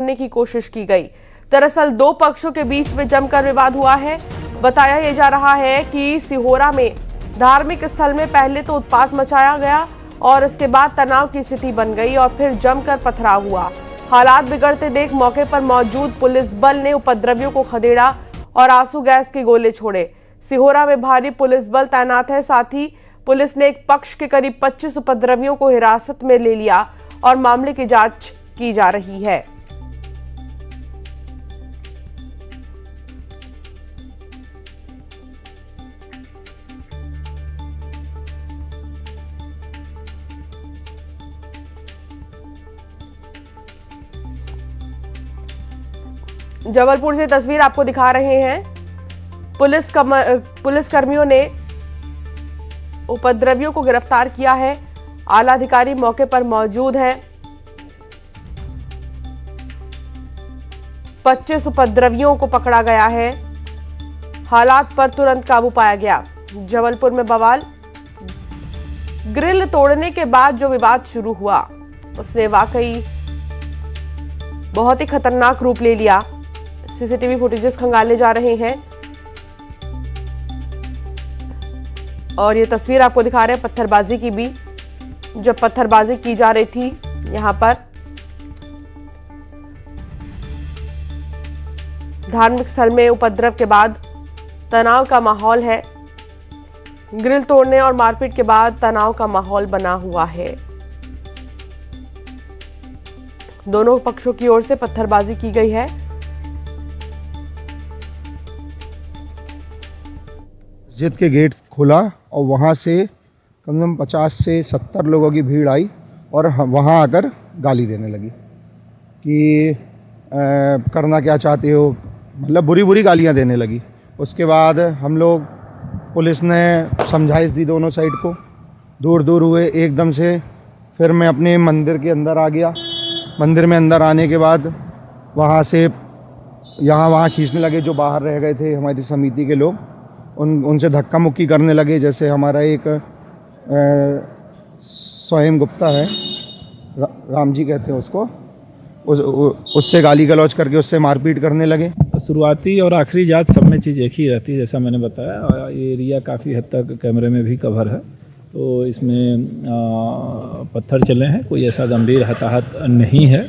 करने की कोशिश की गई। दरअसल दो पक्षों के बीच में जमकर विवाद हुआ है। बताया यह जा रहा है कि सिहोरा में धार्मिक स्थल में पहले तो उत्पात मचाया गया और इसके बाद तनाव की स्थिति बन गई और फिर जमकर पथराव हुआ। हालात बिगड़ते देख मौके पर मौजूद पुलिस बल ने उपद्रवियों को खदेड़ा और आंसू गैस के गोले छोड़े। सिहोरा में भारी पुलिस बल तैनात है। साथ ही पुलिस ने एक पक्ष के करीब 25 उपद्रवियों को हिरासत में ले लिया और मामले की जांच की जा रही है। जबलपुर से तस्वीर आपको दिखा रहे हैं। पुलिस कर्मियों ने उपद्रवियों को गिरफ्तार किया है। आला अधिकारी मौके पर मौजूद हैं। 25 उपद्रवियों को पकड़ा गया है। हालात पर तुरंत काबू पाया गया। जबलपुर में बवाल। ग्रिल तोड़ने के बाद जो विवाद शुरू हुआ उसने वाकई बहुत ही खतरनाक रूप ले लिया। सीसीटीवी फुटेजेस खंगाले जा रहे हैं और ये तस्वीर आपको दिखा रहे हैं पत्थरबाजी की भी। जब पत्थरबाजी की जा रही थी यहां पर धार्मिक स्थल में उपद्रव के बाद तनाव का माहौल है। ग्रिल तोड़ने और मारपीट के बाद तनाव का माहौल बना हुआ है। दोनों पक्षों की ओर से पत्थरबाजी की गई है। मस्जिद के गेट खुला और वहाँ से कम से कम 50 से 70 लोगों की भीड़ आई और वहाँ आकर गाली देने लगी कि करना क्या चाहते हो, मतलब बुरी बुरी गालियाँ देने लगी। उसके बाद हम लोग पुलिस ने समझाइश दी दोनों साइड को, दूर दूर हुए एकदम से। फिर मैं अपने मंदिर के अंदर आ गया। मंदिर में अंदर आने के बाद वहाँ से वहाँ खींचने लगे जो बाहर रह गए थे हमारी समिति के लोग। उनसे धक्का मुक्की करने लगे। जैसे हमारा एक स्वयं गुप्ता है, राम जी कहते हैं उसको, उससे गाली गलौज करके उससे मारपीट करने लगे। शुरुआती और आखिरी जात सब में चीज़ एक ही रहती है, जैसा मैंने बताया। और ये एरिया काफ़ी हद तक कैमरे में भी कवर है, तो इसमें पत्थर चले हैं। कोई ऐसा गंभीर हताहत नहीं है।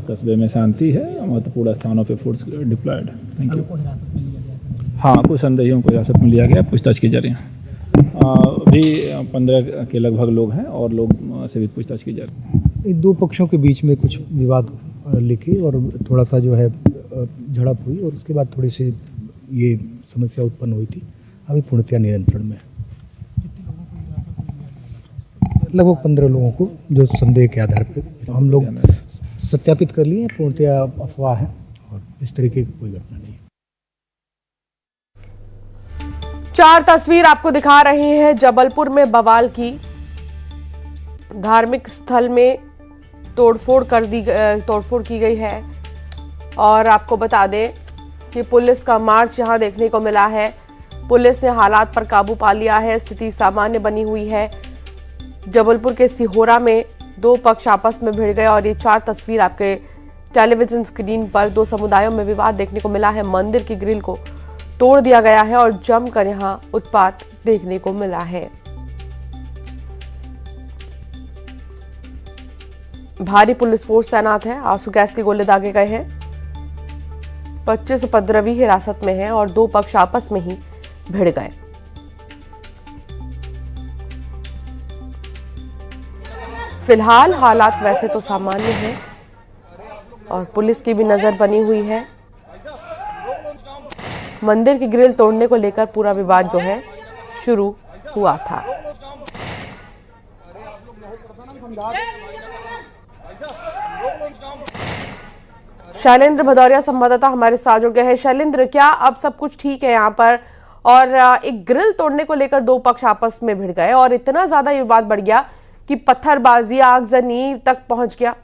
कस्बे में शांति है। महत्वपूर्ण स्थानों पे फोर्स डिप्लॉयड है। Thank you. हाँ, कुछ संदेहियों को हिरासत में लिया गया, पूछताछ की जा रही है। अभी 15 के लगभग लोग हैं और लोग से भी पूछताछ की जा रही है। दो पक्षों के बीच में कुछ विवाद लिखी और थोड़ा सा जो है झड़प हुई और उसके बाद थोड़ी सी ये समस्या उत्पन्न हुई थी। अभी पूर्णतया नियंत्रण में। लगभग 15 लोगों को जो संदेह के आधार पर हम लोग सत्यापित कर लिए। पूर्णतया अफवाह है और इस तरीके की कोई घटना नहीं है। चार तस्वीर आपको दिखा रहे हैं जबलपुर में बवाल की। धार्मिक स्थल में तोड़फोड़ की गई है और आपको बता दें कि पुलिस का मार्च यहां देखने को मिला है। पुलिस ने हालात पर काबू पा लिया है। स्थिति सामान्य बनी हुई है। जबलपुर के सिहोरा में दो पक्ष आपस में भिड़ गए और ये चार तस्वीर आपके टेलीविजन स्क्रीन पर दो समुदायों में विवाद देखने को मिला है। मंदिर की ग्रिल को तोड़ दिया गया है और जमकर यहां उत्पात देखने को मिला है। भारी पुलिस फोर्स तैनात है। आंसू गैस के गोले दागे गए हैं। 25 उपद्रवी हिरासत में हैं और दो पक्ष आपस में ही भिड़ गए। फिलहाल हालात वैसे तो सामान्य हैं और पुलिस की भी नजर बनी हुई है। मंदिर की ग्रिल तोड़ने को लेकर पूरा विवाद जो है शुरू हुआ था। शैलेंद्र भदौरिया संवाददाता हमारे साथ जुड़ गए हैं। शैलेंद्र, क्या अब सब कुछ ठीक है यहाँ पर? और एक ग्रिल तोड़ने को लेकर दो पक्ष आपस में भिड़ गए और इतना ज्यादा विवाद बढ़ गया कि पत्थरबाजी आगजनी तक पहुंच गया।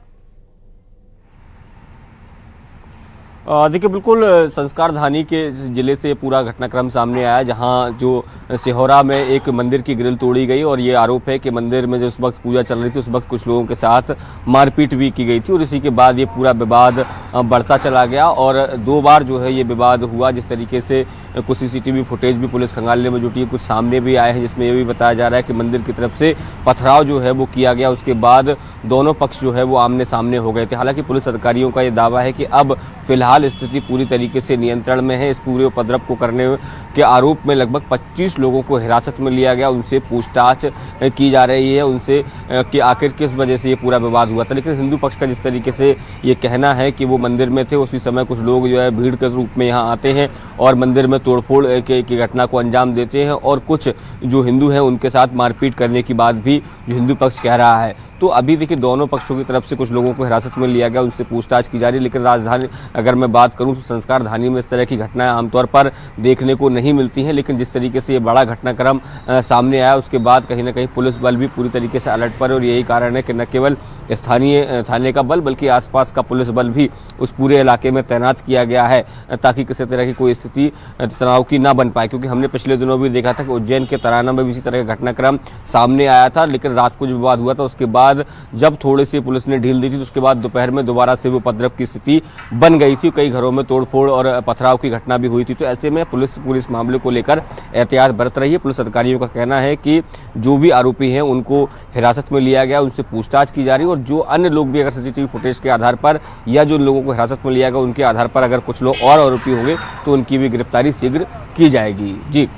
देखिए बिल्कुल संस्कार धानी के ज़िले से पूरा घटनाक्रम सामने आया, जहां जो सिहोरा में एक मंदिर की ग्रिल तोड़ी गई और ये आरोप है कि मंदिर में जिस वक्त पूजा चल रही थी उस वक्त कुछ लोगों के साथ मारपीट भी की गई थी और इसी के बाद ये पूरा विवाद बढ़ता चला गया और 2 बार जो है ये विवाद हुआ। जिस तरीके से कुछ CCTV फुटेज भी पुलिस खंगालने में जुटी है, कुछ सामने भी आए हैं जिसमें ये भी बताया जा रहा है कि मंदिर की तरफ से पथराव जो है वो किया गया। उसके बाद दोनों पक्ष जो है वो आमने सामने हो गए थे। हालांकि पुलिस अधिकारियों का ये दावा है कि अब फिलहाल स्थिति पूरी तरीके से नियंत्रण में है। इस पूरे उपद्रव को करने के आरोप में लगभग 25 लोगों को हिरासत में लिया गया, उनसे पूछताछ की जा रही है उनसे कि आखिर किस वजह से ये पूरा विवाद हुआ था। लेकिन हिंदू पक्ष का जिस तरीके से ये कहना है कि वो मंदिर में थे, उसी समय कुछ लोग जो है भीड़ के रूप में यहाँ आते हैं और मंदिर में तोड़फोड़ की घटना को अंजाम देते हैं और कुछ जो हिंदू हैं उनके साथ मारपीट करने की बात भी जो हिंदू पक्ष कह रहा है। तो अभी देखिए दोनों पक्षों की तरफ से कुछ लोगों को हिरासत में लिया गया, उनसे पूछताछ की जा रही है। लेकिन राजधानी अगर मैं बात करूं तो संस्कार धानी में इस तरह की घटनाएं आमतौर पर देखने को नहीं मिलती हैं। लेकिन जिस तरीके से ये बड़ा घटनाक्रम सामने आया उसके बाद कहीं ना कहीं पुलिस बल भी पूरी तरीके से अलर्ट पर है और यही कारण है कि न केवल स्थानीय थाने का बल बल्कि आसपास का पुलिस बल भी उस पूरे इलाके में तैनात किया गया है ताकि किसी तरह की कोई स्थिति तनाव की ना बन पाए। क्योंकि हमने पिछले दिनों भी देखा था कि उज्जैन के तराना में भी इसी तरह का घटनाक्रम सामने आया था, लेकिन रात को जो विवाद हुआ था उसके बाद जब थोड़ी सी पुलिस ने ढील दी थी तो उसके बाद दोपहर में दोबारा से वो उपद्रव की स्थिति बन गई थी। कई घरों में तोड़फोड़ और पथराव की घटना भी हुई थी। तो ऐसे में पुलिस पूरे इस मामले को लेकर एहतियात बरत रही है। पुलिस अधिकारियों का कहना है कि जो भी आरोपी हैं उनको हिरासत में लिया गया, उनसे पूछताछ की जा रही है और जो अन्य लोग भी अगर CCTV फुटेज के आधार पर या जो लोगों को हिरासत में लिया गया उनके आधार पर अगर कुछ लोग और आरोपी होंगे तो उनकी भी गिरफ्तारी शीघ्र की जाएगी। जी।